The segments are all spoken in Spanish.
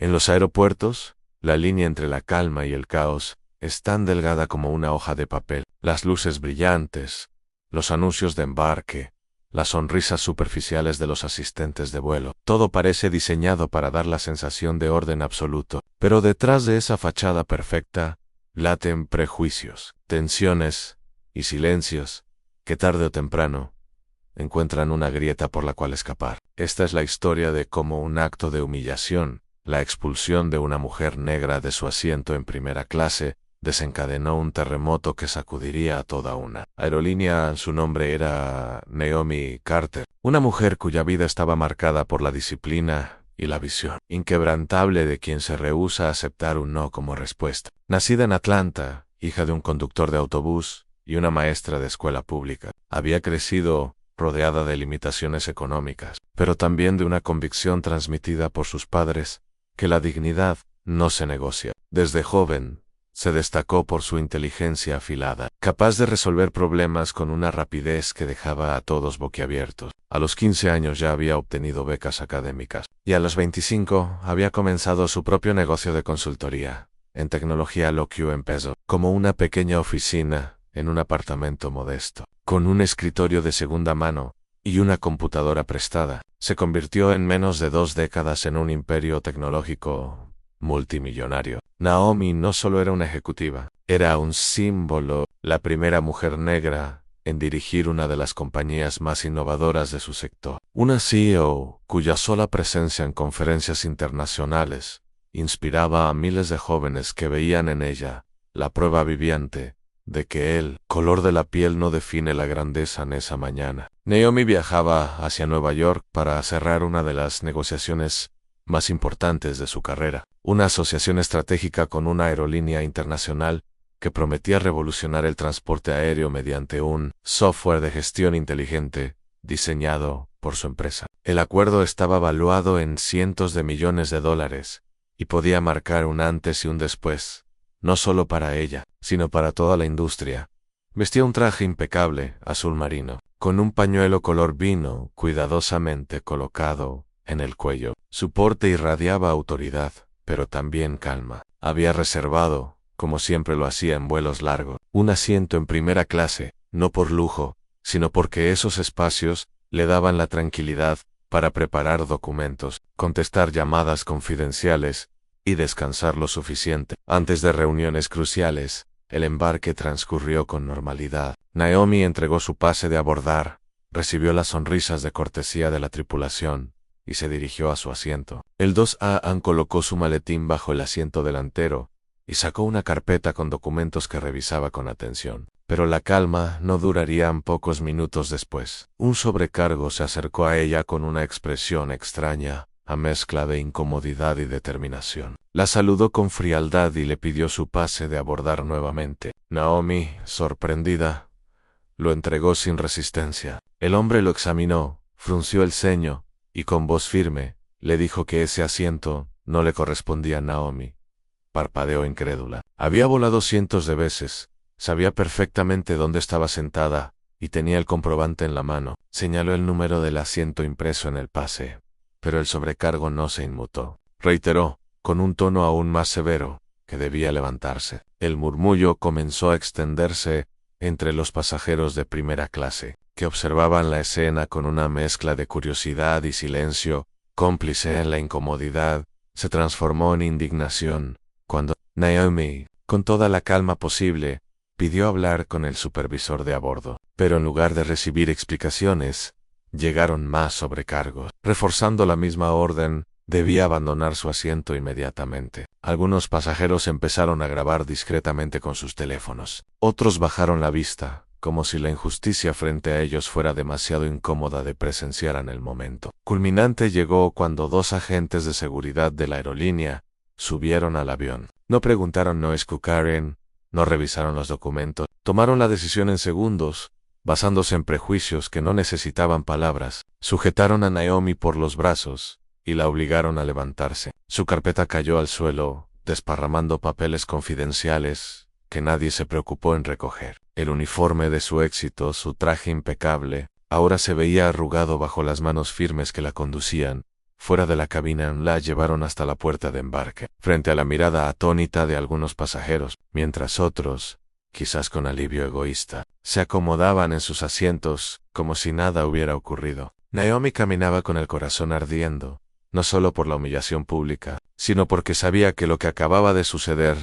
En los aeropuertos, la línea entre la calma y el caos es tan delgada como una hoja de papel. Las luces brillantes, los anuncios de embarque, las sonrisas superficiales de los asistentes de vuelo. Todo parece diseñado para dar la sensación de orden absoluto. Pero detrás de esa fachada perfecta, laten prejuicios, tensiones y silencios que tarde o temprano encuentran una grieta por la cual escapar. Esta es la historia de cómo un acto de humillación, la expulsión de una mujer negra de su asiento en primera clase, desencadenó un terremoto que sacudiría a toda una aerolínea. Su nombre era Naomi Carter, una mujer cuya vida estaba marcada por la disciplina y la visión inquebrantable de quien se rehúsa a aceptar un no como respuesta. Nacida en Atlanta, hija de un conductor de autobús y una maestra de escuela pública, había crecido rodeada de limitaciones económicas, pero también de una convicción transmitida por sus padres, que la dignidad no se negocia. Desde joven, se destacó por su inteligencia afilada, capaz de resolver problemas con una rapidez que dejaba a todos boquiabiertos. A los 15 años ya había obtenido becas académicas, y a los 25 había comenzado su propio negocio de consultoría. En tecnología lo que empezó como una pequeña oficina en un apartamento modesto, con un escritorio de segunda mano y una computadora prestada. Se convirtió en menos de 2 décadas en un imperio tecnológico multimillonario. Naomi no solo era una ejecutiva, era un símbolo, la primera mujer negra en dirigir una de las compañías más innovadoras de su sector. Una CEO cuya sola presencia en conferencias internacionales inspiraba a miles de jóvenes que veían en ella la prueba viviente de que el color de la piel no define la grandeza en esa mañana. Naomi viajaba hacia Nueva York para cerrar una de las negociaciones más importantes de su carrera, una asociación estratégica con una aerolínea internacional que prometía revolucionar el transporte aéreo mediante un software de gestión inteligente diseñado por su empresa. El acuerdo estaba valuado en cientos de millones de dólares y podía marcar un antes y un después, no solo para ella, sino para toda la industria. Vestía un traje impecable, azul marino, con un pañuelo color vino cuidadosamente colocado en el cuello. Su porte irradiaba autoridad, pero también calma. Había reservado, como siempre lo hacía en vuelos largos, un asiento en primera clase, no por lujo, sino porque esos espacios le daban la tranquilidad para preparar documentos, contestar llamadas confidenciales y descansar lo suficiente. Antes de reuniones cruciales, el embarque transcurrió con normalidad. Naomi entregó su pase de abordar, recibió las sonrisas de cortesía de la tripulación y se dirigió a su asiento. El 2A colocó su maletín bajo el asiento delantero y sacó una carpeta con documentos que revisaba con atención. Pero la calma no duraría pocos minutos después. Un sobrecargo se acercó a ella con una expresión extraña, a mezcla de incomodidad y determinación. La saludó con frialdad y le pidió su pase de abordar nuevamente. Naomi, sorprendida, lo entregó sin resistencia. El hombre lo examinó, frunció el ceño y con voz firme le dijo que ese asiento no le correspondía a Naomi. Parpadeó incrédula. Había volado cientos de veces, sabía perfectamente dónde estaba sentada y tenía el comprobante en la mano. Señaló el número del asiento impreso en el pase, pero el sobrecargo no se inmutó. Reiteró, con un tono aún más severo, que debía levantarse. El murmullo comenzó a extenderse entre los pasajeros de primera clase, que observaban la escena con una mezcla de curiosidad y silencio, cómplice en la incomodidad, se transformó en indignación, cuando Naomi, con toda la calma posible, pidió hablar con el supervisor de a bordo. Pero en lugar de recibir explicaciones, llegaron más sobrecargos. Reforzando la misma orden, debía abandonar su asiento inmediatamente. Algunos pasajeros empezaron a grabar discretamente con sus teléfonos. Otros bajaron la vista, como si la injusticia frente a ellos fuera demasiado incómoda de presenciar en el momento. Culminante llegó cuando 2 agentes de seguridad de la aerolínea subieron al avión. No preguntaron no escucharon, no revisaron los documentos, tomaron la decisión en segundos, basándose en prejuicios que no necesitaban palabras. Sujetaron a Naomi por los brazos y la obligaron a levantarse. Su carpeta cayó al suelo, desparramando papeles confidenciales que nadie se preocupó en recoger. El uniforme de su éxito, su traje impecable, ahora se veía arrugado bajo las manos firmes que la conducían, fuera de la cabina, la llevaron hasta la puerta de embarque, frente a la mirada atónita de algunos pasajeros, mientras otros, quizás con alivio egoísta, se acomodaban en sus asientos como si nada hubiera ocurrido. Naomi caminaba con el corazón ardiendo, no solo por la humillación pública, sino porque sabía que lo que acababa de suceder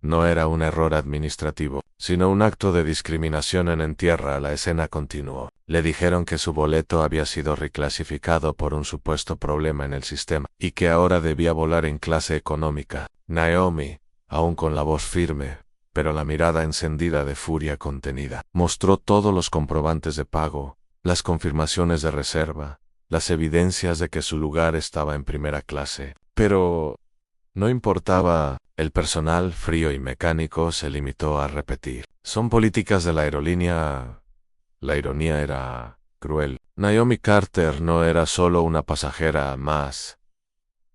no era un error administrativo, sino un acto de discriminación en tierra. La escena continuó. Le dijeron que su boleto había sido reclasificado por un supuesto problema en el sistema, y que ahora debía volar en clase económica. Naomi, aún con la voz firme, pero la mirada encendida de furia contenida, mostró todos los comprobantes de pago, las confirmaciones de reserva, las evidencias de que su lugar estaba en primera clase. Pero no importaba. El personal, frío y mecánico, se limitó a repetir: son políticas de la aerolínea. La ironía era cruel. Naomi Carter no era solo una pasajera más.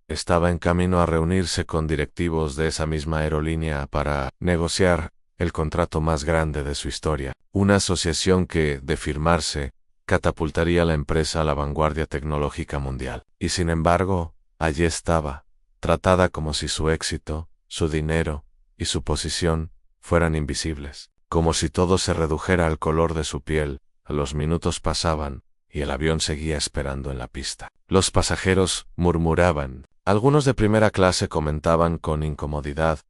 Estaba en camino a reunirse con directivos de esa misma aerolínea para negociar el contrato más grande de su historia. Una asociación que, de firmarse, catapultaría a la empresa a la vanguardia tecnológica mundial. Y sin embargo, allí estaba, tratada como si su éxito, su dinero y su posición fueran invisibles, como si todo se redujera al color de su piel. Los minutos pasaban y el avión seguía esperando en la pista. Los pasajeros murmuraban. Algunos de primera clase comentaban con incomodidad: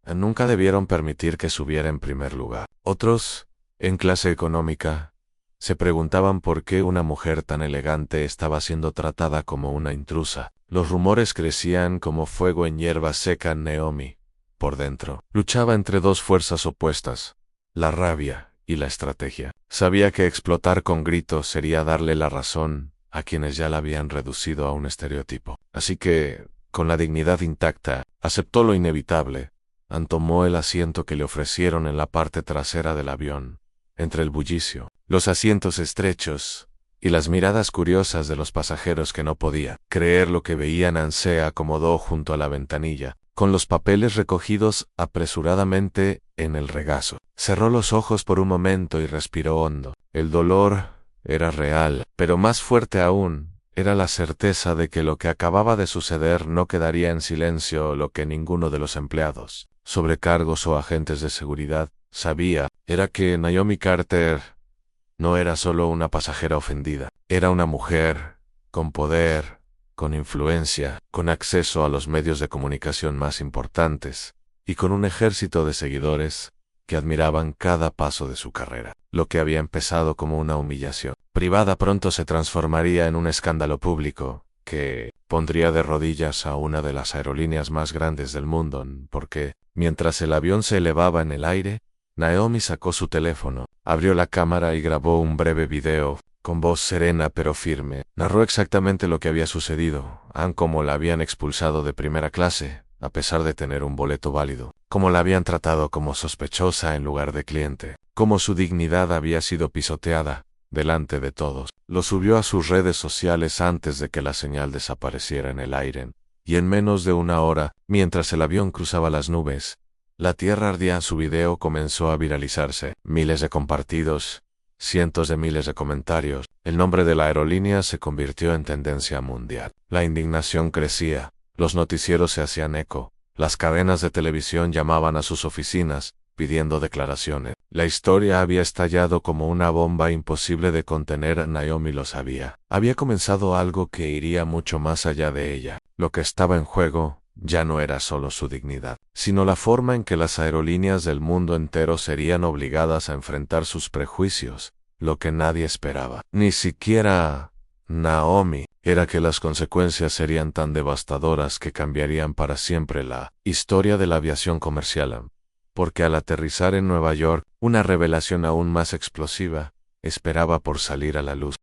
nunca debieron permitir que subiera en primer lugar. Otros, en clase económica, se preguntaban por qué una mujer tan elegante estaba siendo tratada como una intrusa. Los rumores crecían como fuego en hierba seca. Naomi, por dentro, luchaba entre dos fuerzas opuestas: la rabia y la estrategia. Sabía que explotar con gritos sería darle la razón a quienes ya la habían reducido a un estereotipo. Así que, con la dignidad intacta, aceptó lo inevitable. Tomó el asiento que le ofrecieron en la parte trasera del avión, entre el bullicio, los asientos estrechos y las miradas curiosas de los pasajeros que no podía creer lo que veían. Se acomodó junto a la ventanilla, con los papeles recogidos apresuradamente en el regazo. Cerró los ojos por un momento y respiró hondo. El dolor era real, pero más fuerte aún era la certeza de que lo que acababa de suceder no quedaría en silencio. Lo que ninguno de los empleados, sobrecargos o agentes de seguridad sabía era que Naomi Carter no era solo una pasajera ofendida, era una mujer con poder, con influencia, con acceso a los medios de comunicación más importantes, y con un ejército de seguidores que admiraban cada paso de su carrera. Lo que había empezado como una humillación privada pronto se transformaría en un escándalo público que pondría de rodillas a una de las aerolíneas más grandes del mundo, porque, mientras el avión se elevaba en el aire, Naomi sacó su teléfono, abrió la cámara y grabó un breve video. Con voz serena pero firme, narró exactamente lo que había sucedido, cómo la habían expulsado de primera clase, a pesar de tener un boleto válido, cómo la habían tratado como sospechosa en lugar de cliente, cómo su dignidad había sido pisoteada delante de todos. Lo subió a sus redes sociales antes de que la señal desapareciera en el aire, y en menos de una hora, mientras el avión cruzaba las nubes, la tierra ardía. Su video comenzó a viralizarse, miles de compartidos, cientos de miles de comentarios. El nombre de la aerolínea se convirtió en tendencia mundial. La indignación crecía, los noticieros se hacían eco, las cadenas de televisión llamaban a sus oficinas, pidiendo declaraciones. La historia había estallado como una bomba imposible de contener. Naomi lo sabía. Había comenzado algo que iría mucho más allá de ella. Lo que estaba en juego ya no era solo su dignidad, sino la forma en que las aerolíneas del mundo entero serían obligadas a enfrentar sus prejuicios. Lo que nadie esperaba, ni siquiera Naomi, era que las consecuencias serían tan devastadoras que cambiarían para siempre la historia de la aviación comercial. Porque al aterrizar en Nueva York, una revelación aún más explosiva esperaba por salir a la luz.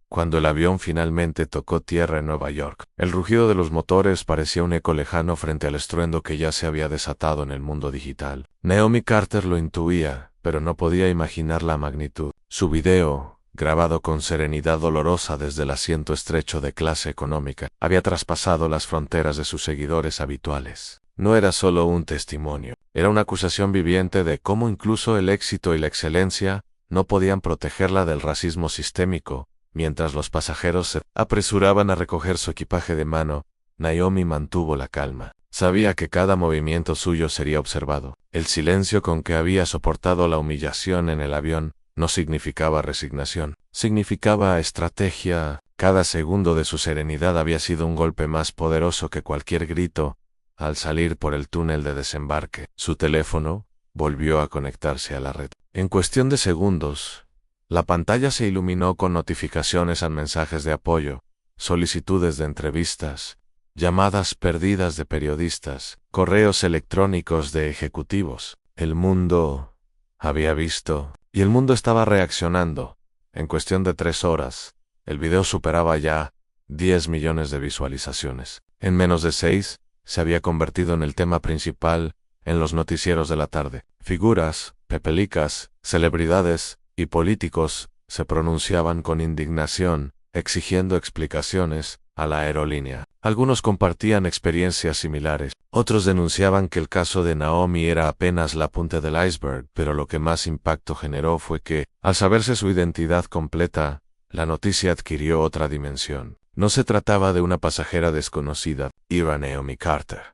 Cuando el avión finalmente tocó tierra en Nueva York, el rugido de los motores parecía un eco lejano frente al estruendo que ya se había desatado en el mundo digital. Naomi Carter lo intuía, pero no podía imaginar la magnitud. Su video, grabado con serenidad dolorosa desde el asiento estrecho de clase económica, había traspasado las fronteras de sus seguidores habituales. No era solo un testimonio, era una acusación viviente de cómo incluso el éxito y la excelencia no podían protegerla del racismo sistémico Mientras los pasajeros se apresuraban a recoger su equipaje de mano, Naomi mantuvo la calma. Sabía que cada movimiento suyo sería observado. El silencio con que había soportado la humillación en el avión no significaba resignación, significaba estrategia. Cada segundo de su serenidad había sido un golpe más poderoso que cualquier grito al salir por el túnel de desembarque. Su teléfono volvió a conectarse a la red. En cuestión de segundos, la pantalla se iluminó con notificaciones a mensajes de apoyo, solicitudes de entrevistas, llamadas perdidas de periodistas, correos electrónicos de ejecutivos. El mundo había visto, y el mundo estaba reaccionando. En cuestión de 3 horas, el video superaba ya 10 millones de visualizaciones. En menos de 6, se había convertido en el tema principal en los noticieros de la tarde. Figuras, pepelicas, celebridades y políticos se pronunciaban con indignación, exigiendo explicaciones a la aerolínea. Algunos compartían experiencias similares. Otros denunciaban que el caso de Naomi era apenas la punta del iceberg, pero lo que más impacto generó fue que, al saberse su identidad completa, la noticia adquirió otra dimensión. No se trataba de una pasajera desconocida, era Naomi Carter,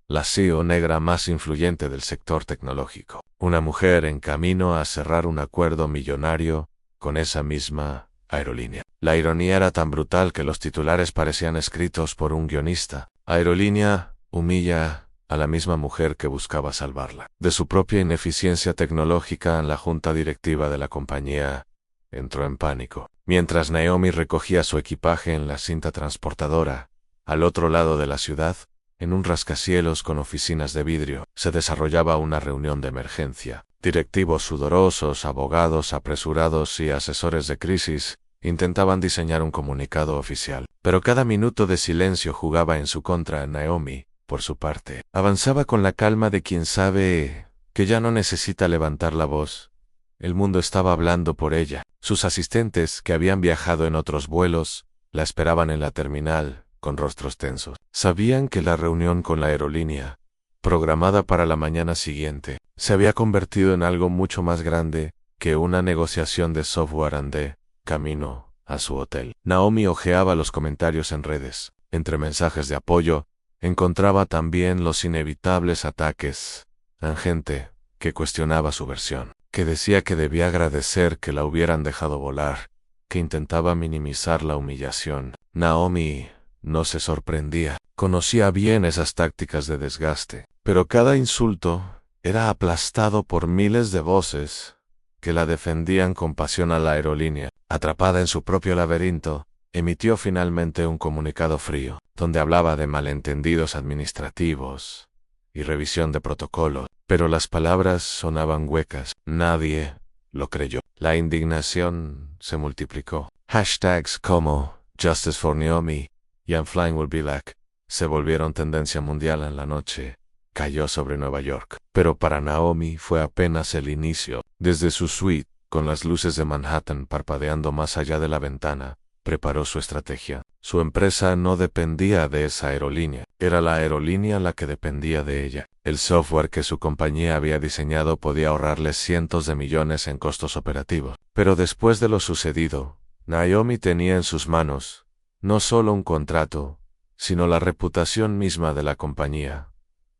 la CEO negra más influyente del sector tecnológico. Una mujer en camino a cerrar un acuerdo millonario con esa misma aerolínea. La ironía era tan brutal que los titulares parecían escritos por un guionista. Aerolínea humilla a la misma mujer que buscaba salvarla. De su propia ineficiencia tecnológica, la junta directiva de la compañía entró en pánico. Mientras Naomi recogía su equipaje en la cinta transportadora, al otro lado de la ciudad, en un rascacielos con oficinas de vidrio, se desarrollaba una reunión de emergencia. Directivos sudorosos, abogados apresurados y asesores de crisis intentaban diseñar un comunicado oficial. Pero cada minuto de silencio jugaba en su contra. Naomi, por su parte, avanzaba con la calma de quien sabe que ya no necesita levantar la voz. El mundo estaba hablando por ella. Sus asistentes, que habían viajado en otros vuelos, la esperaban en la terminal, con rostros tensos. Sabían que la reunión con la aerolínea, programada para la mañana siguiente, se había convertido en algo mucho más grande que una negociación de software de camino a su hotel. Naomi hojeaba los comentarios en redes. Entre mensajes de apoyo, encontraba también los inevitables ataques a gente que cuestionaba su versión, que decía que debía agradecer que la hubieran dejado volar, que intentaba minimizar la humillación. Naomi no se sorprendía. Conocía bien esas tácticas de desgaste, pero cada insulto era aplastado por miles de voces que la defendían con pasión a la aerolínea. Atrapada en su propio laberinto, emitió finalmente un comunicado frío, donde hablaba de malentendidos administrativos y revisión de protocolos, pero las palabras sonaban huecas. Nadie lo creyó. La indignación se multiplicó. Hashtags como Justice for Naomi y I'm Flying Will Be Back se volvieron tendencia mundial en la noche. Cayó sobre Nueva York. Pero para Naomi fue apenas el inicio. Desde su suite, con las luces de Manhattan parpadeando más allá de la ventana, preparó su estrategia. Su empresa no dependía de esa aerolínea. Era la aerolínea la que dependía de ella. El software que su compañía había diseñado podía ahorrarle cientos de millones en costos operativos. Pero después de lo sucedido, Naomi tenía en sus manos no solo un contrato, sino la reputación misma de la compañía.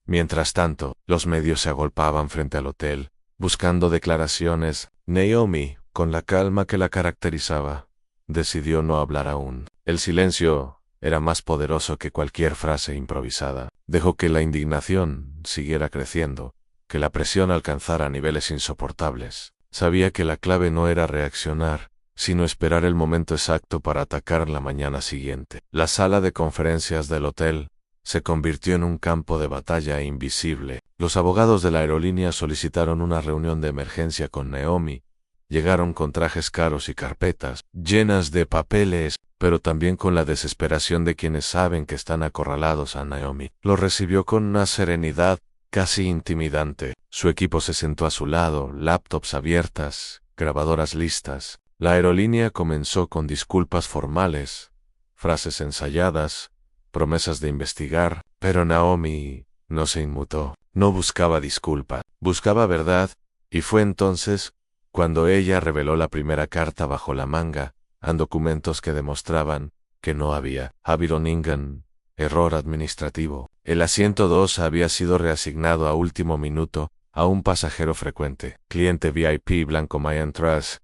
Mientras tanto, los medios se agolpaban frente al hotel, buscando declaraciones. Naomi, con la calma que la caracterizaba, decidió no hablar aún. El silencio era más poderoso que cualquier frase improvisada. Dejó que la indignación siguiera creciendo, que la presión alcanzara niveles insoportables. Sabía que la clave no era reaccionar, sino esperar el momento exacto para atacar la mañana siguiente. La sala de conferencias del hotel se convirtió en un campo de batalla invisible. Los abogados de la aerolínea solicitaron una reunión de emergencia con Naomi. Llegaron con trajes caros y carpetas llenas de papeles, pero también con la desesperación de quienes saben que están acorralados a Naomi. Lo recibió con una serenidad casi intimidante. Su equipo se sentó a su lado, laptops abiertas, grabadoras listas. La aerolínea comenzó con disculpas formales, frases ensayadas, promesas de investigar, pero Naomi no se inmutó. No buscaba disculpa, buscaba verdad, y fue entonces cuando ella reveló la primera carta bajo la manga documentos que demostraban que no había habido ningún error administrativo. El asiento 2 había sido reasignado a último minuto a un pasajero frecuente. Cliente VIP blanco Mayan Trust,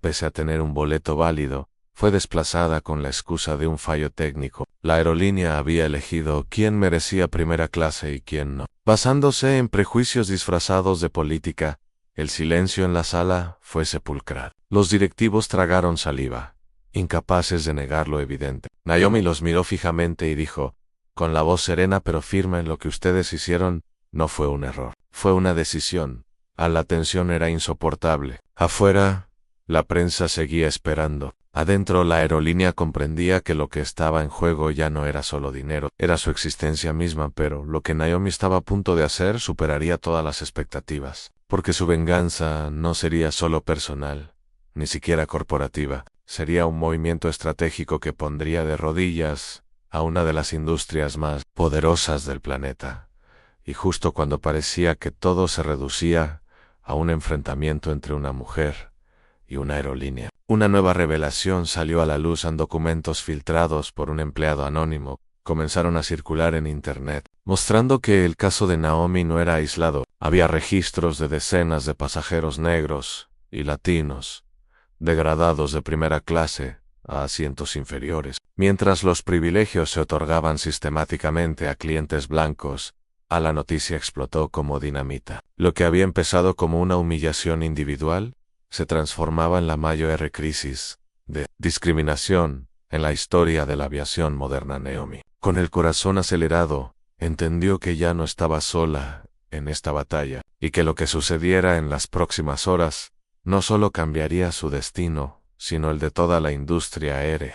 pese a tener un boleto válido, fue desplazada con la excusa de un fallo técnico. La aerolínea había elegido quién merecía primera clase y quién no. Basándose en prejuicios disfrazados de política, el silencio en la sala fue sepulcral. Los directivos tragaron saliva, incapaces de negar lo evidente. Naomi los miró fijamente y dijo, con la voz serena pero firme: lo que ustedes hicieron no fue un error, fue una decisión. La tensión era insoportable. Afuera, la prensa seguía esperando. Adentro, la aerolínea comprendía que lo que estaba en juego ya no era solo dinero, era su existencia misma, pero lo que Naomi estaba a punto de hacer superaría todas las expectativas, porque su venganza no sería solo personal, ni siquiera corporativa, sería un movimiento estratégico que pondría de rodillas a una de las industrias más poderosas del planeta. Y justo cuando parecía que todo se reducía a un enfrentamiento entre una mujer y una aerolínea, una nueva revelación salió a la luz en documentos filtrados por un empleado anónimo. Comenzaron a circular en Internet, mostrando que el caso de Naomi no era aislado. Había registros de decenas de pasajeros negros y latinos, degradados de primera clase a asientos inferiores, mientras los privilegios se otorgaban sistemáticamente a clientes blancos. La noticia explotó como dinamita. Lo que había empezado como una humillación individual se transformaba en la mayor crisis de discriminación en la historia de la aviación moderna. Naomi, con el corazón acelerado, entendió que ya no estaba sola en esta batalla, y que lo que sucediera en las próximas horas no solo cambiaría su destino, sino el de toda la industria aérea.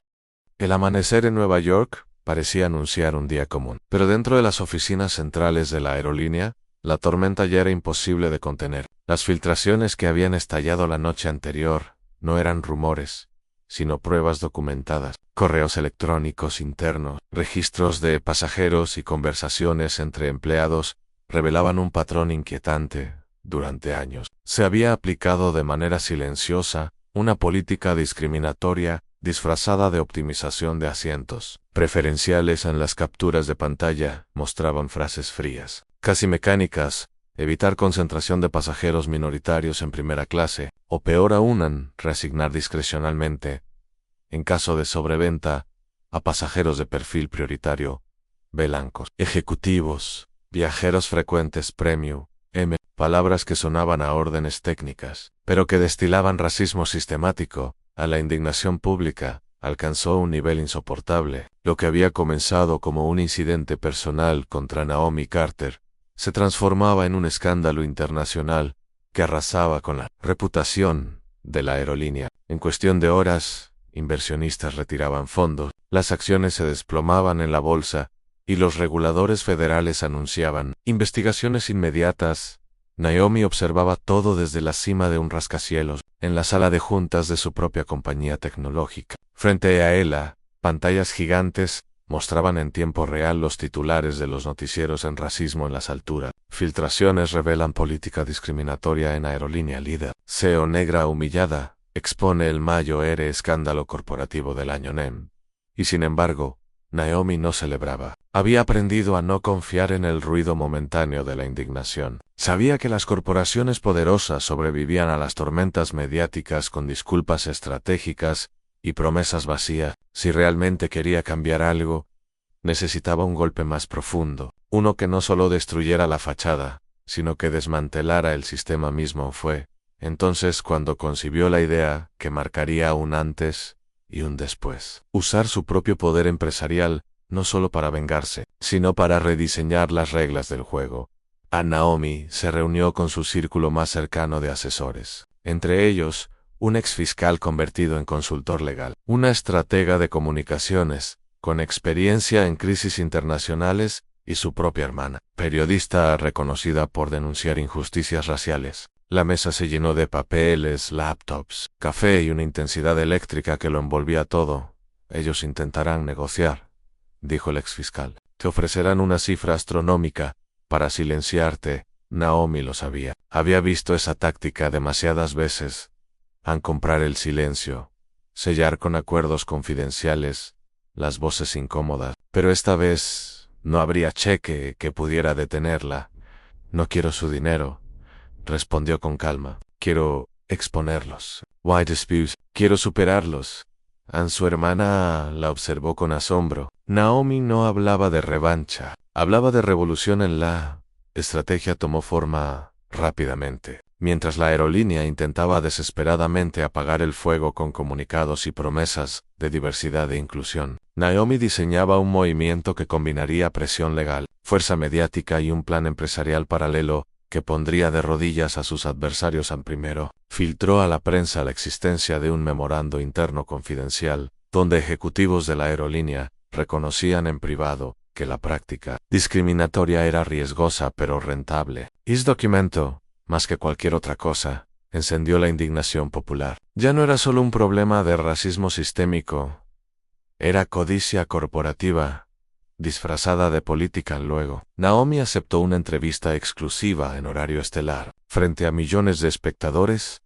El amanecer en Nueva York parecía anunciar un día común, pero dentro de las oficinas centrales de la aerolínea, la tormenta ya era imposible de contener. Las filtraciones que habían estallado la noche anterior no eran rumores, sino pruebas documentadas. Correos electrónicos internos, registros de pasajeros y conversaciones entre empleados revelaban un patrón inquietante. Durante años, se había aplicado de manera silenciosa una política discriminatoria disfrazada de optimización de asientos preferenciales. En las capturas de pantalla mostraban frases frías, casi mecánicas: evitar concentración de pasajeros minoritarios en primera clase, o peor aún, reasignar discrecionalmente, en caso de sobreventa, a pasajeros de perfil prioritario, blancos, ejecutivos, viajeros frecuentes premium, palabras que sonaban a órdenes técnicas, pero que destilaban racismo sistemático. La indignación pública alcanzó un nivel insoportable. Lo que había comenzado como un incidente personal contra Naomi Carter se transformaba en un escándalo internacional que arrasaba con la reputación de la aerolínea. En cuestión de horas, inversionistas retiraban fondos, las acciones se desplomaban en la bolsa y los reguladores federales anunciaban investigaciones inmediatas. Naomi observaba todo desde la cima de un rascacielos, en la sala de juntas de su propia compañía tecnológica. Frente a ella, pantallas gigantes mostraban en tiempo real los titulares de los noticieros en racismo en las alturas. Filtraciones revelan política discriminatoria en aerolínea líder. CEO negra humillada expone el mayor escándalo corporativo del año NEM. Y sin embargo, Naomi no celebraba. Había aprendido a no confiar en el ruido momentáneo de la indignación. Sabía que las corporaciones poderosas sobrevivían a las tormentas mediáticas con disculpas estratégicas y promesas vacías. Si realmente quería cambiar algo, necesitaba un golpe más profundo, uno que no solo destruyera la fachada, sino que desmantelara el sistema mismo. Fue entonces cuando concibió la idea que marcaría un antes y un después. Usar su propio poder empresarial, no solo para vengarse, sino para rediseñar las reglas del juego. Naomi se reunió con su círculo más cercano de asesores, entre ellos, un exfiscal convertido en consultor legal, una estratega de comunicaciones, con experiencia en crisis internacionales, y su propia hermana, periodista reconocida por denunciar injusticias raciales. La mesa se llenó de papeles, laptops, café y una intensidad eléctrica que lo envolvía todo. Ellos intentarán negociar, dijo el exfiscal. Te ofrecerán una cifra astronómica para silenciarte. Naomi lo sabía. Había visto esa táctica demasiadas veces. Comprar el silencio sellar con acuerdos confidenciales las voces incómodas. Pero esta vez no habría cheque que pudiera detenerla. No quiero su dinero, respondió con calma. Quiero exponerlos. Why dispute? Quiero superarlos. Su hermana la observó con asombro. Naomi no hablaba de revancha, hablaba de revolución en la estrategia tomó forma rápidamente. Mientras la aerolínea intentaba desesperadamente apagar el fuego con comunicados y promesas de diversidad e inclusión, Naomi diseñaba un movimiento que combinaría presión legal, fuerza mediática y un plan empresarial paralelo que pondría de rodillas a sus adversarios. Primero, filtró a la prensa la existencia de un memorando interno confidencial, donde ejecutivos de la aerolínea reconocían en privado que la práctica discriminatoria era riesgosa pero rentable. Ese documento, más que cualquier otra cosa, encendió la indignación popular. Ya no era solo un problema de racismo sistémico, era codicia corporativa, disfrazada de política. Luego, Naomi aceptó una entrevista exclusiva en horario estelar. Frente a millones de espectadores,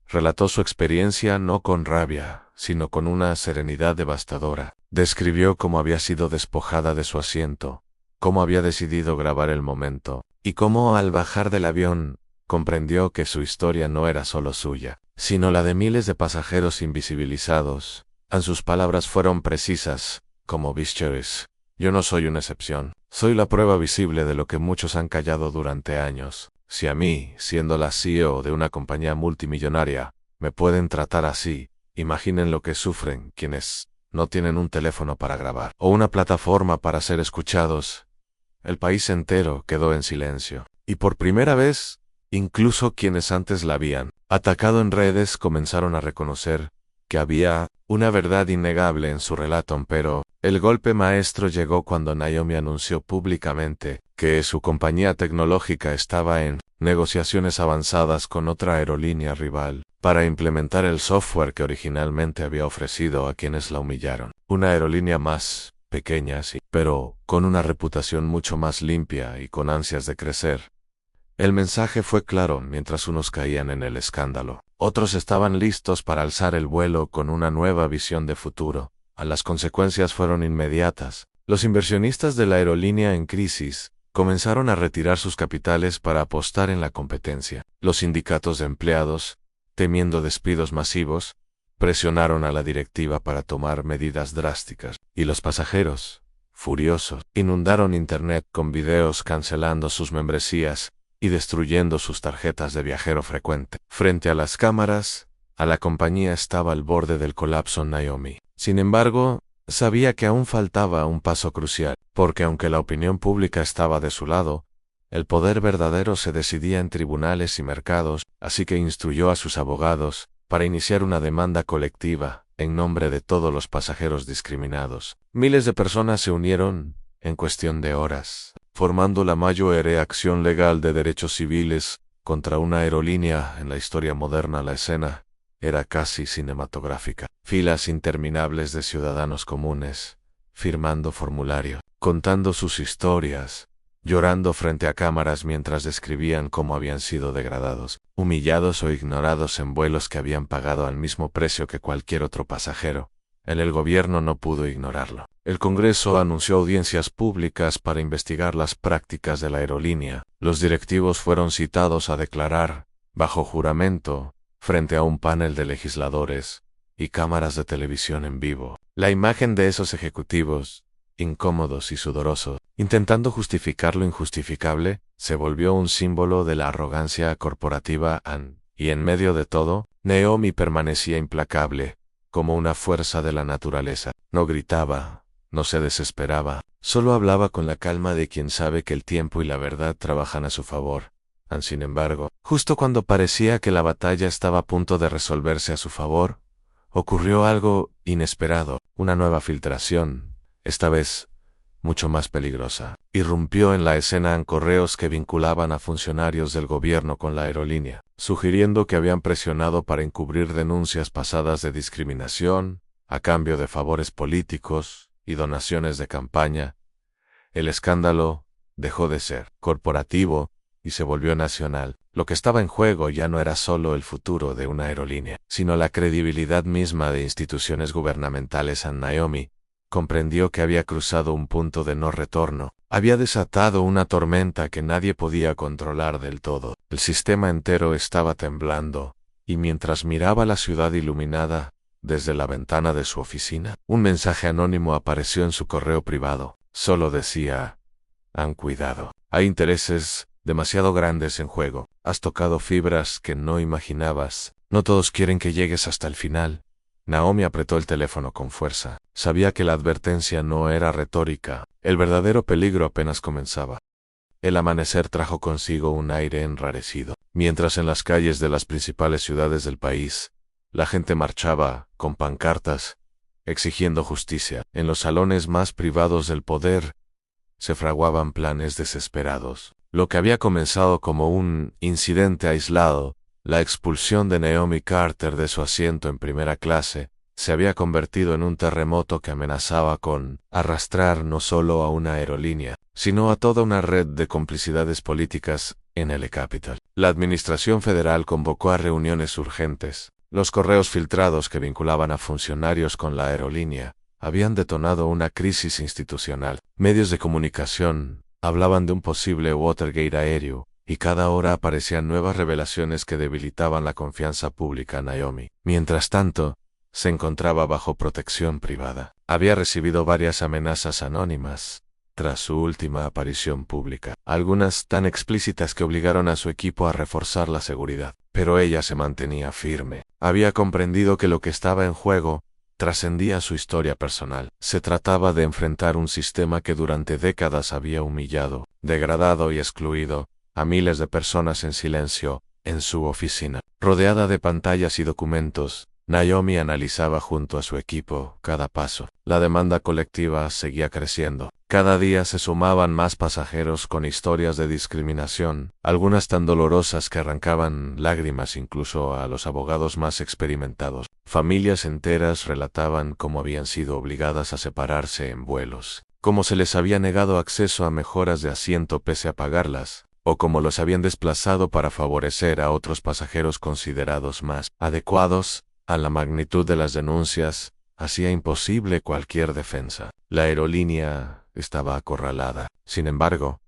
relató su experiencia no con rabia, sino con una serenidad devastadora. Describió cómo había sido despojada de su asiento, cómo había decidido grabar el momento, y cómo al bajar del avión, comprendió que su historia no era solo suya, sino la de miles de pasajeros invisibilizados. Sus palabras fueron precisas, como Bischeres. Yo no soy una excepción. Soy la prueba visible de lo que muchos han callado durante años. Si a mí, siendo la CEO de una compañía multimillonaria, me pueden tratar así, imaginen lo que sufren quienes no tienen un teléfono para grabar o una plataforma para ser escuchados. El país entero quedó en silencio. Y por primera vez, incluso quienes antes la habían atacado en redes comenzaron a reconocer que había una verdad innegable en su relato. Pero el golpe maestro llegó cuando Naomi anunció públicamente que su compañía tecnológica estaba en negociaciones avanzadas con otra aerolínea rival para implementar el software que originalmente había ofrecido a quienes la humillaron. Una aerolínea más pequeña, sí, pero con una reputación mucho más limpia y con ansias de crecer. El mensaje fue claro. Mientras unos caían en el escándalo, otros estaban listos para alzar el vuelo con una nueva visión de futuro. Las consecuencias fueron inmediatas. Los inversionistas de la aerolínea en crisis comenzaron a retirar sus capitales para apostar en la competencia. Los sindicatos de empleados, temiendo despidos masivos, presionaron a la directiva para tomar medidas drásticas. Y los pasajeros, furiosos, inundaron Internet con videos cancelando sus membresías y destruyendo sus tarjetas de viajero frecuente. Frente a las cámaras, a la compañía estaba al borde del colapso. Naomi, sin embargo, sabía que aún faltaba un paso crucial, porque aunque la opinión pública estaba de su lado, el poder verdadero se decidía en tribunales y mercados, así que instruyó a sus abogados para iniciar una demanda colectiva en nombre de todos los pasajeros discriminados. Miles de personas se unieron en cuestión de horas, formando la mayor acción legal de derechos civiles contra una aerolínea en la historia moderna. La escena era casi cinematográfica. Filas interminables de ciudadanos comunes, firmando formularios, contando sus historias, llorando frente a cámaras mientras describían cómo habían sido degradados, humillados o ignorados en vuelos que habían pagado al mismo precio que cualquier otro pasajero. El gobierno no pudo ignorarlo. El Congreso anunció audiencias públicas para investigar las prácticas de la aerolínea. Los directivos fueron citados a declarar, bajo juramento, frente a un panel de legisladores y cámaras de televisión en vivo. La imagen de esos ejecutivos, incómodos y sudorosos, intentando justificar lo injustificable, se volvió un símbolo de la arrogancia corporativa. Y en medio de todo, Naomi permanecía implacable, como una fuerza de la naturaleza. No gritaba, no se desesperaba, solo hablaba con la calma de quien sabe que el tiempo y la verdad trabajan a su favor. Sin embargo, justo cuando parecía que la batalla estaba a punto de resolverse a su favor, ocurrió algo inesperado. Una nueva filtración, esta vez mucho más peligrosa, irrumpió en la escena. Correos que vinculaban a funcionarios del gobierno con la aerolínea, sugiriendo que habían presionado para encubrir denuncias pasadas de discriminación, a cambio de favores políticos y donaciones de campaña. El escándalo dejó de ser corporativo y se volvió nacional. Lo que estaba en juego ya no era solo el futuro de una aerolínea, sino la credibilidad misma de instituciones gubernamentales. Naomi comprendió que había cruzado un punto de no retorno. Había desatado una tormenta que nadie podía controlar del todo. El sistema entero estaba temblando, y mientras miraba la ciudad iluminada desde la ventana de su oficina, un mensaje anónimo apareció en su correo privado. Solo decía: «Han cuidado. Hay intereses demasiado grandes en juego. Has tocado fibras que no imaginabas. No todos quieren que llegues hasta el final». Naomi apretó el teléfono con fuerza. Sabía que la advertencia no era retórica. El verdadero peligro apenas comenzaba. El amanecer trajo consigo un aire enrarecido. Mientras en las calles de las principales ciudades del país, la gente marchaba con pancartas, exigiendo justicia. En los salones más privados del poder, se fraguaban planes desesperados. Lo que había comenzado como un incidente aislado, la expulsión de Naomi Carter de su asiento en primera clase, se había convertido en un terremoto que amenazaba con arrastrar no solo a una aerolínea, sino a toda una red de complicidades políticas en el Capitol. La administración federal convocó a reuniones urgentes. Los correos filtrados que vinculaban a funcionarios con la aerolínea habían detonado una crisis institucional. Medios de comunicación hablaban de un posible Watergate aéreo, y cada hora aparecían nuevas revelaciones que debilitaban la confianza pública en Naomi. Mientras tanto, se encontraba bajo protección privada. Había recibido varias amenazas anónimas tras su última aparición pública, algunas tan explícitas que obligaron a su equipo a reforzar la seguridad. Pero ella se mantenía firme. Había comprendido que lo que estaba en juego trascendía su historia personal. Se trataba de enfrentar un sistema que durante décadas había humillado, degradado y excluido a miles de personas en silencio en su oficina. Rodeada de pantallas y documentos, Naomi analizaba junto a su equipo cada paso. La demanda colectiva seguía creciendo. Cada día se sumaban más pasajeros con historias de discriminación, algunas tan dolorosas que arrancaban lágrimas incluso a los abogados más experimentados. Familias enteras relataban cómo habían sido obligadas a separarse en vuelos, cómo se les había negado acceso a mejoras de asiento pese a pagarlas, o cómo los habían desplazado para favorecer a otros pasajeros considerados más adecuados. A la magnitud de las denuncias hacía imposible cualquier defensa. La aerolínea estaba acorralada. Sin embargo,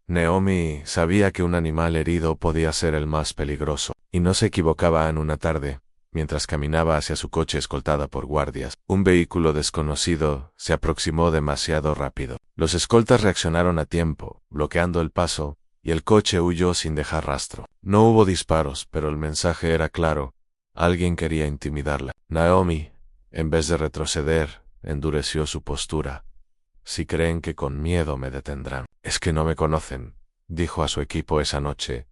Naomi sabía que un animal herido podía ser el más peligroso, y no se equivocaba. En una tarde, mientras caminaba hacia su coche escoltada por guardias, un vehículo desconocido se aproximó demasiado rápido. Los escoltas reaccionaron a tiempo, bloqueando el paso, y el coche huyó sin dejar rastro. No hubo disparos, pero el mensaje era claro. Alguien quería intimidarla. Naomi, en vez de retroceder, endureció su postura. «Si creen que con miedo me detendrán, es que no me conocen», dijo a su equipo esa noche,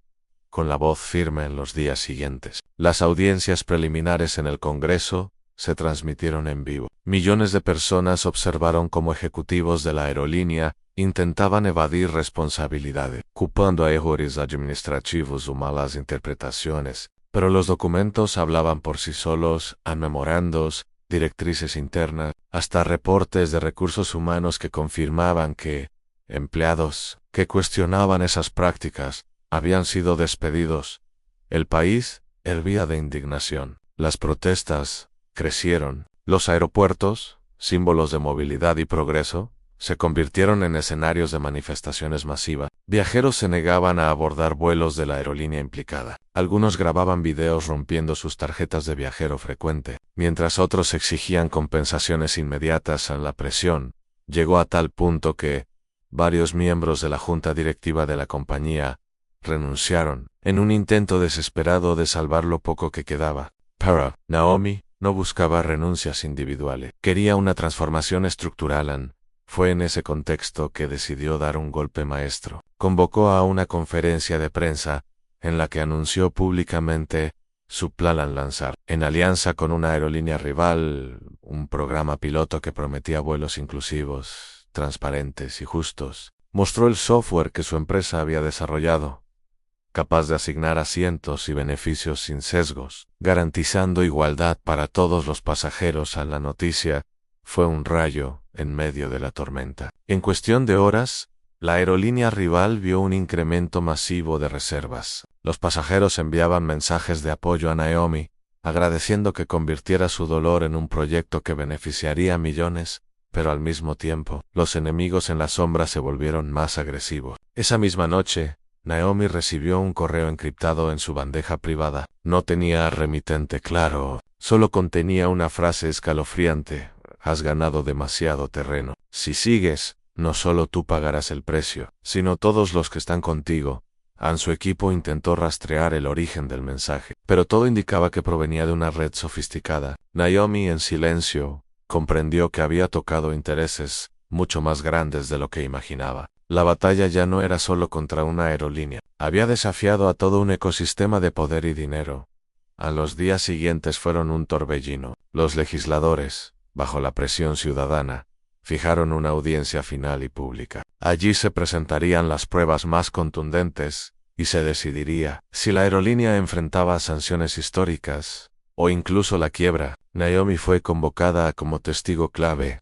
con la voz firme. En los días siguientes, las audiencias preliminares en el Congreso se transmitieron en vivo. Millones de personas observaron cómo ejecutivos de la aerolínea intentaban evadir responsabilidades, culpando a errores administrativos o malas interpretaciones. Pero los documentos hablaban por sí solos, a memorandos, directrices internas, hasta reportes de recursos humanos que confirmaban que empleados que cuestionaban esas prácticas habían sido despedidos. El país hervía de indignación. Las protestas crecieron. Los aeropuertos, símbolos de movilidad y progreso, se convirtieron en escenarios de manifestaciones masivas. Viajeros se negaban a abordar vuelos de la aerolínea implicada. Algunos grababan videos rompiendo sus tarjetas de viajero frecuente, mientras otros exigían compensaciones inmediatas. La presión llegó a tal punto que varios miembros de la junta directiva de la compañía renunciaron, en un intento desesperado de salvar lo poco que quedaba. Pero Naomi no buscaba renuncias individuales. Quería una transformación estructural. Fue en ese contexto que decidió dar un golpe maestro. Convocó a una conferencia de prensa en la que anunció públicamente su plan al lanzar, en alianza con una aerolínea rival, un programa piloto que prometía vuelos inclusivos, transparentes y justos. Mostró el software que su empresa había desarrollado, capaz de asignar asientos y beneficios sin sesgos, garantizando igualdad para todos los pasajeros. La noticia fue un rayo en medio de la tormenta. En cuestión de horas, La aerolínea rival vio un incremento masivo de reservas. Los pasajeros enviaban mensajes de apoyo a Naomi, agradeciendo que convirtiera su dolor en un proyecto que beneficiaría a millones, pero al mismo tiempo, los enemigos en la sombra se volvieron más agresivos. Esa misma noche, Naomi recibió un correo encriptado en su bandeja privada. No tenía remitente claro, solo contenía una frase escalofriante: has ganado demasiado terreno. Si sigues, no solo tú pagarás el precio, sino todos los que están contigo. Su equipo intentó rastrear el origen del mensaje, pero todo indicaba que provenía de una red sofisticada. Naomi, en silencio, comprendió que había tocado intereses mucho más grandes de lo que imaginaba. La batalla ya no era solo contra una aerolínea, había desafiado a todo un ecosistema de poder y dinero. A los días siguientes fueron un torbellino. Los legisladores, bajo la presión ciudadana, fijaron una audiencia final y pública. Allí se presentarían las pruebas más contundentes, y se decidiría si la aerolínea enfrentaba sanciones históricas, o incluso la quiebra. Naomi fue convocada como testigo clave.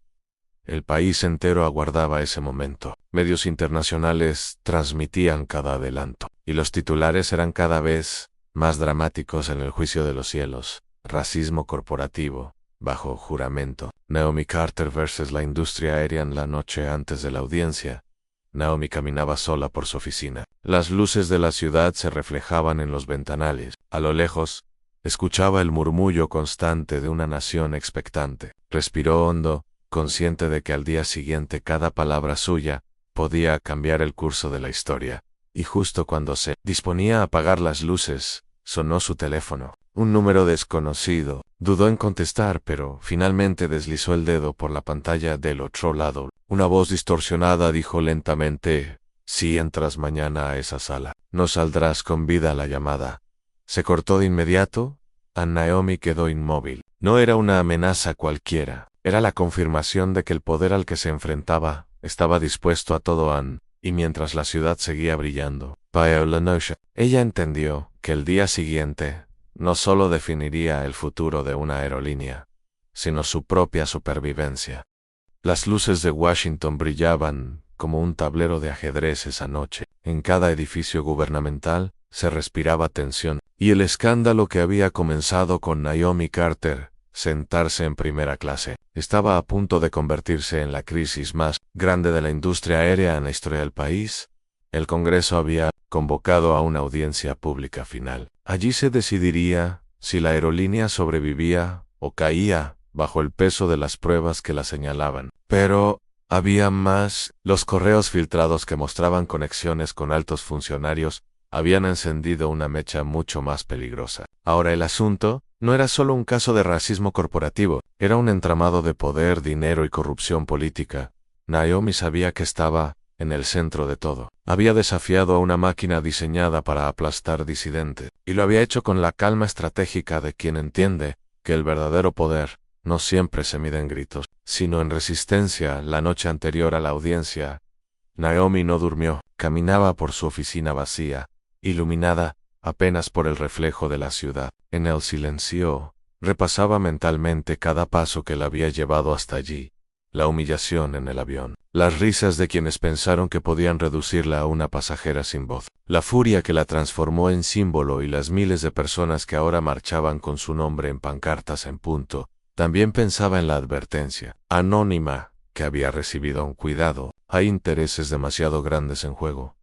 El país entero aguardaba ese momento. Medios internacionales transmitían cada adelanto, y los titulares eran cada vez más dramáticos en el juicio de los cielos. Racismo corporativo, bajo juramento. Naomi Carter versus la industria aérea. En la noche antes de la audiencia, Naomi caminaba sola por su oficina. Las luces de la ciudad se reflejaban en los ventanales. A lo lejos, escuchaba el murmullo constante de una nación expectante. Respiró hondo, consciente de que al día siguiente cada palabra suya podía cambiar el curso de la historia. Y justo cuando se disponía a apagar las luces, sonó su teléfono. Un número desconocido. Dudó en contestar, pero finalmente deslizó el dedo por la pantalla del otro lado. Una voz distorsionada dijo lentamente: si entras mañana a esa sala, no saldrás con vida. La llamada se cortó de inmediato. Naomi quedó inmóvil. No era una amenaza cualquiera. Era la confirmación de que el poder al que se enfrentaba estaba dispuesto a todo. Y mientras la ciudad seguía brillando, ella entendió que el día siguiente no solo definiría el futuro de una aerolínea, sino su propia supervivencia. Las luces de Washington brillaban como un tablero de ajedrez esa noche. En cada edificio gubernamental se respiraba tensión, y el escándalo que había comenzado con Naomi Carter sentarse en primera clase estaba a punto de convertirse en la crisis más grande de la industria aérea en la historia del país. El Congreso había convocado a una audiencia pública final. Allí se decidiría si la aerolínea sobrevivía o caía bajo el peso de las pruebas que la señalaban. Pero había más. Los correos filtrados que mostraban conexiones con altos funcionarios habían encendido una mecha mucho más peligrosa. Ahora el asunto no era solo un caso de racismo corporativo, era un entramado de poder, dinero y corrupción política. Naomi sabía que estaba en el centro de todo. Había desafiado a una máquina diseñada para aplastar disidentes, y lo había hecho con la calma estratégica de quien entiende que el verdadero poder no siempre se mide en gritos, sino en resistencia. La noche anterior a la audiencia, Naomi no durmió. Caminaba por su oficina vacía, iluminada apenas por el reflejo de la ciudad. En el silencio, repasaba mentalmente cada paso que la había llevado hasta allí. La humillación en el avión, las risas de quienes pensaron que podían reducirla a una pasajera sin voz, la furia que la transformó en símbolo y las miles de personas que ahora marchaban con su nombre en pancartas en punto. También pensaba en la advertencia anónima que había recibido. Un cuidado, hay intereses demasiado grandes en juego.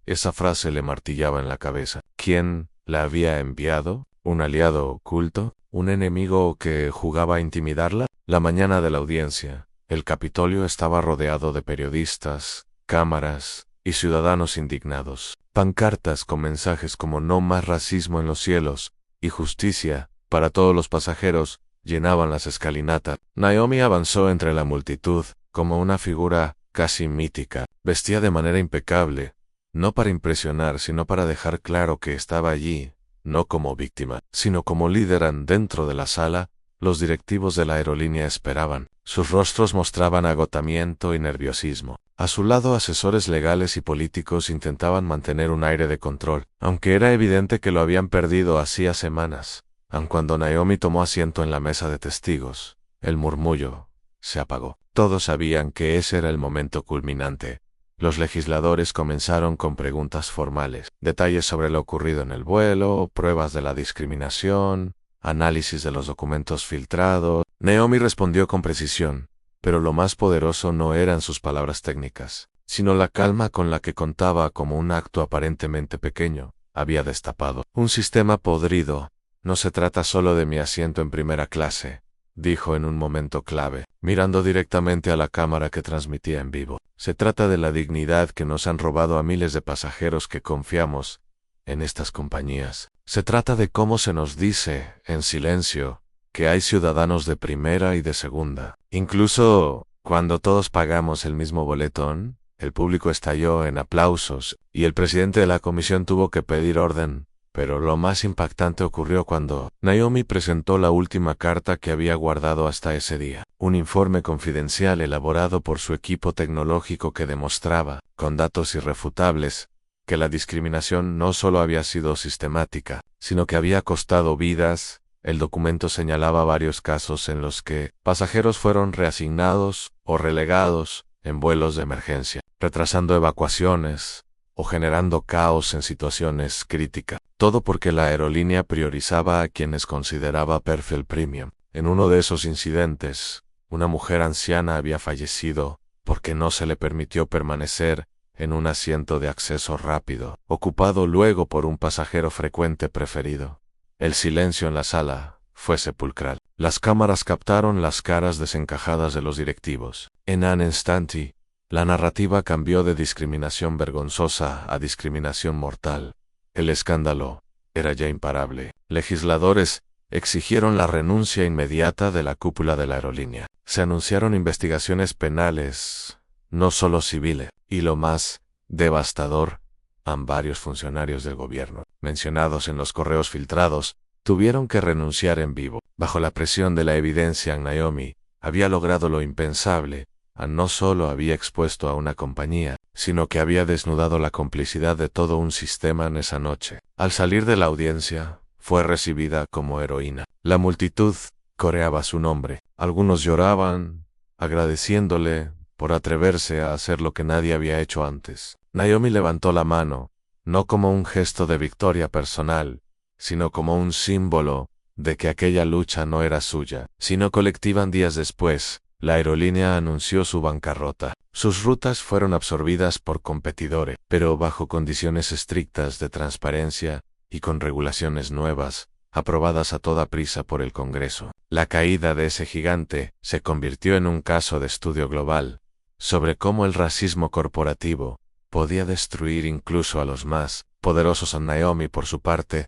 Esa frase le martillaba en la cabeza. ¿Quién la había enviado? ¿Un aliado oculto? ¿Un enemigo que jugaba a intimidarla? La mañana de la audiencia, el Capitolio estaba rodeado de periodistas, cámaras y ciudadanos indignados. Pancartas con mensajes como "no más racismo en los cielos" y "justicia para todos los pasajeros" llenaban las escalinatas. Naomi avanzó entre la multitud como una figura casi mítica. Vestía de manera impecable, no para impresionar, sino para dejar claro que estaba allí, no como víctima, sino como líder. Dentro de la sala, los directivos de la aerolínea esperaban. Sus rostros mostraban agotamiento y nerviosismo. A su lado, asesores legales y políticos intentaban mantener un aire de control, aunque era evidente que lo habían perdido hacía semanas. Aun cuando Naomi tomó asiento en la mesa de testigos, el murmullo se apagó. Todos sabían que ese era el momento culminante. Los legisladores comenzaron con preguntas formales, detalles sobre lo ocurrido en el vuelo, pruebas de la discriminación, análisis de los documentos filtrados. Naomi respondió con precisión, pero lo más poderoso no eran sus palabras técnicas, sino la calma con la que contaba cómo un acto aparentemente pequeño había destapado un sistema podrido. No se trata solo de mi asiento en primera clase, dijo en un momento clave, mirando directamente a la cámara que transmitía en vivo. Se trata de la dignidad que nos han robado a miles de pasajeros que confiamos en estas compañías. Se trata de cómo se nos dice, en silencio, que hay ciudadanos de primera y de segunda. Incluso cuando todos pagamos el mismo boletón, el público estalló en aplausos y el presidente de la comisión tuvo que pedir orden. Pero lo más impactante ocurrió cuando Naomi presentó la última carta que había guardado hasta ese día, un informe confidencial elaborado por su equipo tecnológico que demostraba, con datos irrefutables, que la discriminación no solo había sido sistemática, sino que había costado vidas. El documento señalaba varios casos en los que pasajeros fueron reasignados o relegados en vuelos de emergencia, retrasando evacuaciones o generando caos en situaciones críticas. Todo porque la aerolínea priorizaba a quienes consideraba perfil premium. En uno de esos incidentes, una mujer anciana había fallecido porque no se le permitió permanecer en un asiento de acceso rápido, ocupado luego por un pasajero frecuente preferido. El silencio en la sala fue sepulcral. Las cámaras captaron las caras desencajadas de los directivos. En un instante, la narrativa cambió de discriminación vergonzosa a discriminación mortal. El escándalo era ya imparable. Legisladores exigieron la renuncia inmediata de la cúpula de la aerolínea. Se anunciaron investigaciones penales, no solo civiles, y lo más devastador, varios funcionarios del gobierno, mencionados en los correos filtrados, tuvieron que renunciar en vivo. Bajo la presión de la evidencia, Naomi había logrado lo impensable. No solo había expuesto a una compañía, sino que había desnudado la complicidad de todo un sistema en esa noche. Al salir de la audiencia, fue recibida como heroína. La multitud coreaba su nombre. Algunos lloraban, agradeciéndole por atreverse a hacer lo que nadie había hecho antes. Naomi levantó la mano, no como un gesto de victoria personal, sino como un símbolo de que aquella lucha no era suya, sino colectiva. Días después, la aerolínea anunció su bancarrota. Sus rutas fueron absorbidas por competidores, pero bajo condiciones estrictas de transparencia y con regulaciones nuevas, aprobadas a toda prisa por el Congreso. La caída de ese gigante se convirtió en un caso de estudio global sobre cómo el racismo corporativo podía destruir incluso a los más poderosos. Naomi, por su parte,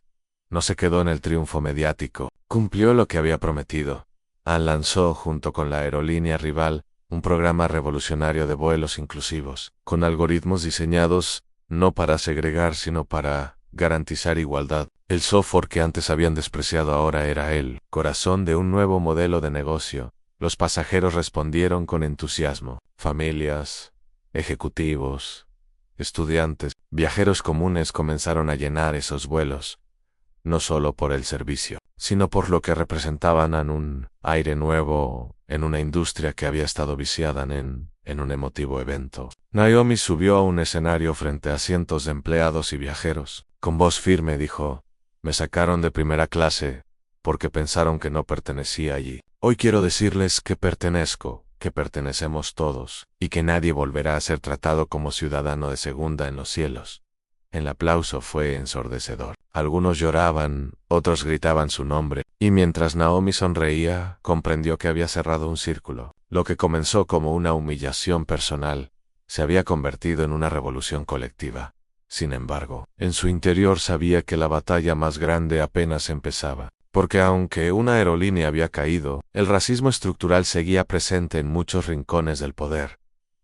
no se quedó en el triunfo mediático. Cumplió lo que había prometido. Lanzó, junto con la aerolínea rival, un programa revolucionario de vuelos inclusivos, con algoritmos diseñados no para segregar sino para garantizar igualdad. El software que antes habían despreciado ahora era el corazón de un nuevo modelo de negocio. Los pasajeros respondieron con entusiasmo. Familias, ejecutivos, estudiantes, viajeros comunes comenzaron a llenar esos vuelos, no solo por el servicio, sino por lo que representaban en un aire nuevo en una industria que había estado viciada en un emotivo evento. Naomi subió a un escenario frente a cientos de empleados y viajeros. Con voz firme dijo: «Me sacaron de primera clase porque pensaron que no pertenecía allí. Hoy quiero decirles que pertenezco, que pertenecemos todos, y que nadie volverá a ser tratado como ciudadano de segunda en los cielos». El aplauso fue ensordecedor. Algunos lloraban, otros gritaban su nombre, y mientras Naomi sonreía, comprendió que había cerrado un círculo. Lo que comenzó como una humillación personal se había convertido en una revolución colectiva. Sin embargo, en su interior sabía que la batalla más grande apenas empezaba, porque aunque una aerolínea había caído, el racismo estructural seguía presente en muchos rincones del poder.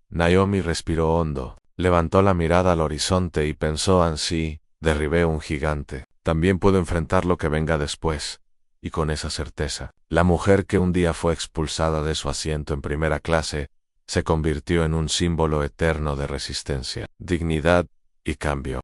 Naomi respiró hondo. Levantó la mirada al horizonte y pensó así: derribé un gigante. También puedo enfrentar lo que venga después. Y con esa certeza, la mujer que un día fue expulsada de su asiento en primera clase, se convirtió en un símbolo eterno de resistencia, dignidad y cambio.